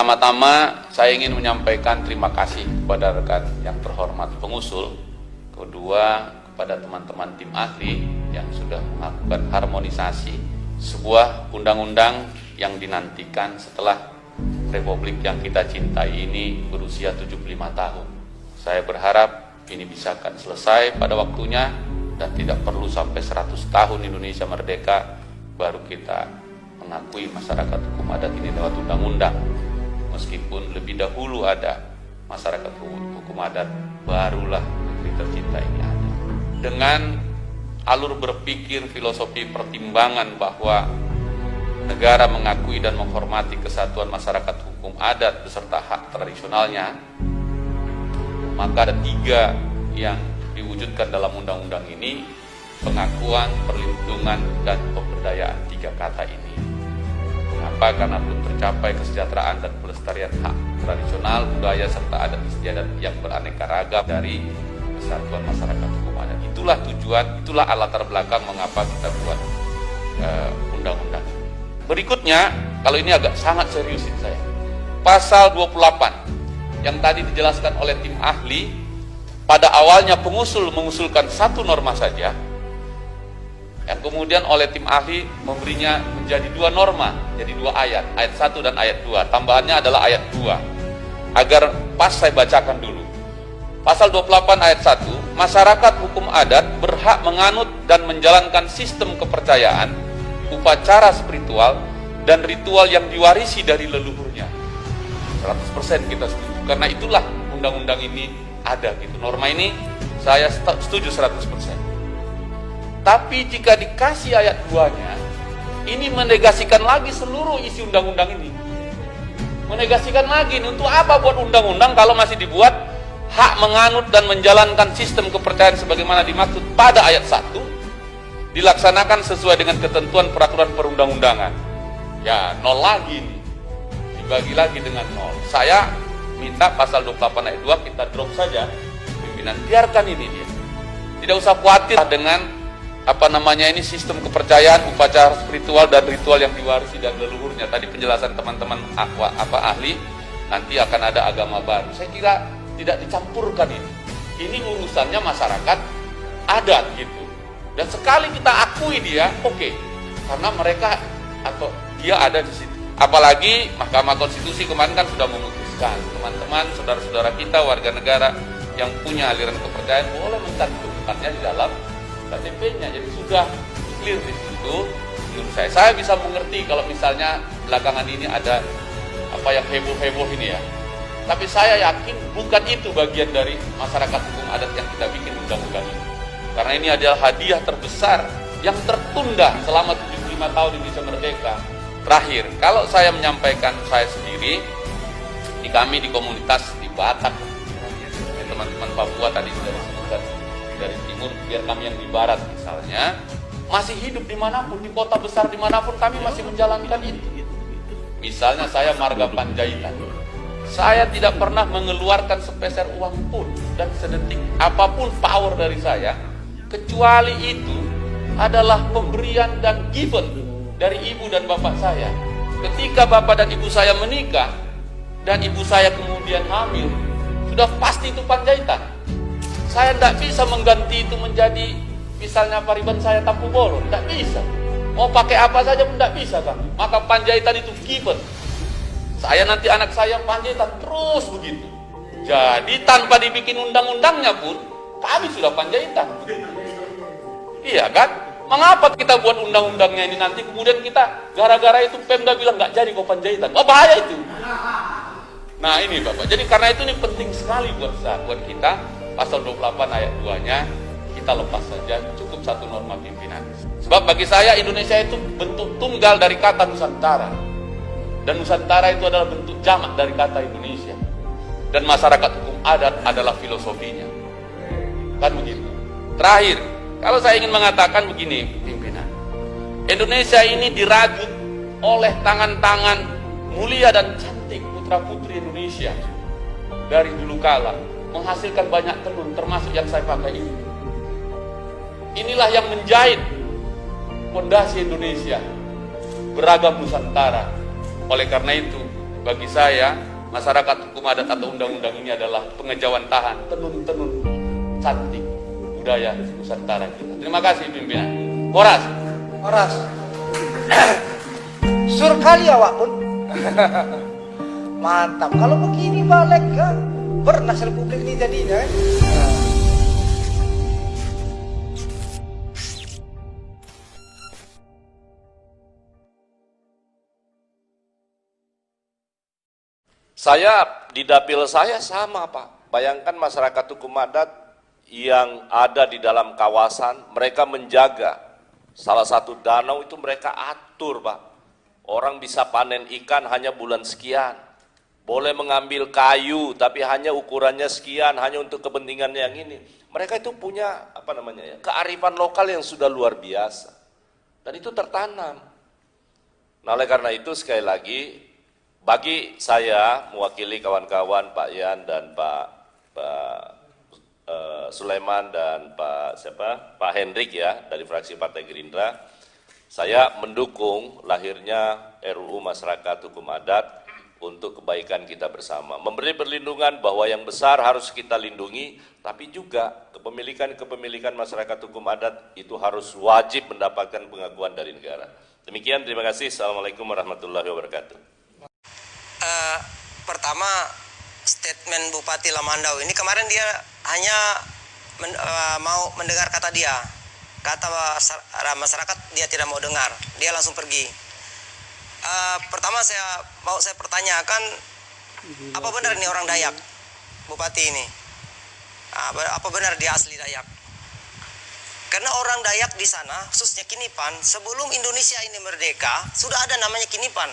Pertama-tama saya ingin menyampaikan terima kasih kepada rekan yang terhormat pengusul. Kedua, kepada teman-teman tim ahli yang sudah melakukan harmonisasi sebuah undang-undang yang dinantikan setelah Republik yang kita cintai ini berusia 75 tahun. Saya berharap ini bisa akan selesai pada waktunya dan tidak perlu sampai 100 tahun Indonesia merdeka baru kita mengakui masyarakat hukum adat ini lewat undang-undang. Meskipun lebih dahulu ada masyarakat hukum adat, barulah negeri tercinta ini ada. Dengan alur berpikir filosofi pertimbangan bahwa negara mengakui dan menghormati kesatuan masyarakat hukum adat beserta hak tradisionalnya, maka ada 3 yang diwujudkan dalam undang-undang ini: pengakuan, perlindungan, dan pemberdayaan 3 kata ini. Mengapa? Karena belum tercapai kesejahteraan dan pelestarian hak tradisional, budaya, serta adat istiadat yang beraneka ragam dari kesatuan masyarakat hukum adat. Itulah tujuan, itulah latar belakang mengapa kita buat undang-undang. Berikutnya, kalau ini agak sangat seriusin saya, pasal 28 yang tadi dijelaskan oleh tim ahli. Pada awalnya pengusul mengusulkan 1 norma saja, yang kemudian oleh tim ahli memberinya menjadi 2 norma, jadi 2 ayat 1 dan ayat 2. Tambahannya adalah ayat 2. Agar pas saya bacakan dulu. Pasal 28 ayat 1, masyarakat hukum adat berhak menganut dan menjalankan sistem kepercayaan, upacara spiritual, dan ritual yang diwarisi dari leluhurnya. 100% kita setuju, karena itulah undang-undang ini ada gitu. Norma ini saya setuju 100%. Tapi jika dikasih ayat 2-nya, ini menegasikan lagi seluruh isi undang-undang ini. Menegasikan lagi, untuk apa buat undang-undang kalau masih dibuat hak menganut dan menjalankan sistem kepercayaan sebagaimana dimaksud pada ayat 1 dilaksanakan sesuai dengan ketentuan peraturan perundang-undangan. Ya, 0 lagi nih. Dibagi lagi dengan 0. Saya minta pasal 28 ayat 2 kita drop saja. Pimpinan, biarkan ini dia. Tidak usah khawatir dengan ini sistem kepercayaan, upacara spiritual, dan ritual yang diwarisi dari leluhurnya. Tadi penjelasan teman-teman ahli, nanti akan ada agama baru. Saya kira tidak dicampurkan ini. Ini urusannya masyarakat adat gitu. Dan sekali kita akui dia, oke, karena mereka atau dia ada di situ. Apalagi Mahkamah Konstitusi kemarin kan sudah memutuskan, teman-teman, saudara-saudara kita, warga negara yang punya aliran kepercayaan boleh mencantumkannya di dalam KTP-nya. Jadi sudah clear di situ. Menurut saya bisa mengerti kalau misalnya belakangan ini ada yang heboh-heboh ini ya. Tapi saya yakin bukan itu bagian dari masyarakat hukum adat yang kita bikin undang-undang ini. Karena ini adalah hadiah terbesar yang tertunda selama 75 tahun Indonesia merdeka. Terakhir, kalau saya menyampaikan saya sendiri, kami di komunitas di Batak, teman-teman Papua tadi sudah disebutkan dari timur, biar kami yang di barat misalnya, masih hidup dimanapun, di kota besar dimanapun, kami masih menjalankan itu. Misalnya saya marga Panjaitan, saya tidak pernah mengeluarkan sepeser uang pun dan sedetik apapun power dari saya, kecuali itu adalah pemberian dan given dari ibu dan bapak saya. Ketika bapak dan ibu saya menikah dan ibu saya kemudian hamil, sudah pasti itu Panjaitan. Saya tidak bisa mengganti itu menjadi misalnya Pariban saya Tampu Bolon, tidak bisa. Mau pakai apa saja pun tidak bisa kami. Maka Panjaitan itu given. Saya nanti anak saya Panjaitan terus begitu. Jadi tanpa dibikin undang-undangnya pun kami sudah Panjaitan. Iya kan? Mengapa kita buat undang-undangnya ini nanti kemudian kita gara-gara itu Pemda bilang nggak jadi kok Panjaitan. Oh, bahaya itu. Nah ini Bapak. Jadi karena itu ini penting sekali buat kita. Pasal 28 ayat 2-nya kita lepas saja, cukup 1 norma pimpinan. Sebab bagi saya Indonesia itu bentuk tunggal dari kata Nusantara. Dan Nusantara itu adalah bentuk jamak dari kata Indonesia. Dan masyarakat hukum adat adalah filosofinya. Kan begitu. Terakhir, kalau saya ingin mengatakan begini pimpinan, Indonesia ini dirajut oleh tangan-tangan mulia dan cantik putra-putri Indonesia dari dulu kala, menghasilkan banyak tenun, termasuk yang saya pakai ini. Inilah yang menjahit fondasi Indonesia, beragam Nusantara. Oleh karena itu, Bagi saya, masyarakat hukum adat atau undang-undang ini adalah pengejauhan tahan tenun-tenun cantik budaya Nusantara kita. Terima kasih pimpinan. Horas. Horas. Sur kali awak pun. Mantap. Kalau begini balik kan bernas Republik ini jadinya. Saya di dapil saya sama Pak, bayangkan masyarakat hukum adat yang ada di dalam kawasan, mereka menjaga salah satu danau itu mereka atur Pak, orang bisa panen ikan hanya bulan sekian, boleh mengambil kayu tapi hanya ukurannya sekian, hanya untuk kepentingan yang ini. Mereka itu punya kearifan lokal yang sudah luar biasa, dan itu tertanam. Nah oleh karena itu sekali lagi, bagi saya mewakili kawan-kawan Pak Yan dan Pak Sulaiman dan Pak Hendrik ya dari fraksi Partai Gerindra, saya mendukung lahirnya RUU Masyarakat Hukum Adat untuk kebaikan kita bersama. Memberi perlindungan bahwa yang besar harus kita lindungi, tapi juga kepemilikan masyarakat hukum adat itu harus wajib mendapatkan pengakuan dari negara. Demikian, terima kasih. Assalamualaikum warahmatullahi wabarakatuh. Pertama, statement Bupati Lamandau ini kemarin dia hanya mau mendengar kata dia, kata masyarakat dia tidak mau dengar, dia langsung pergi. Pertama saya pertanyakan, apa benar ini orang Dayak, Bupati ini? Apa benar dia asli Dayak? Karena orang Dayak di sana, khususnya Kinipan, sebelum Indonesia ini merdeka sudah ada namanya Kinipan.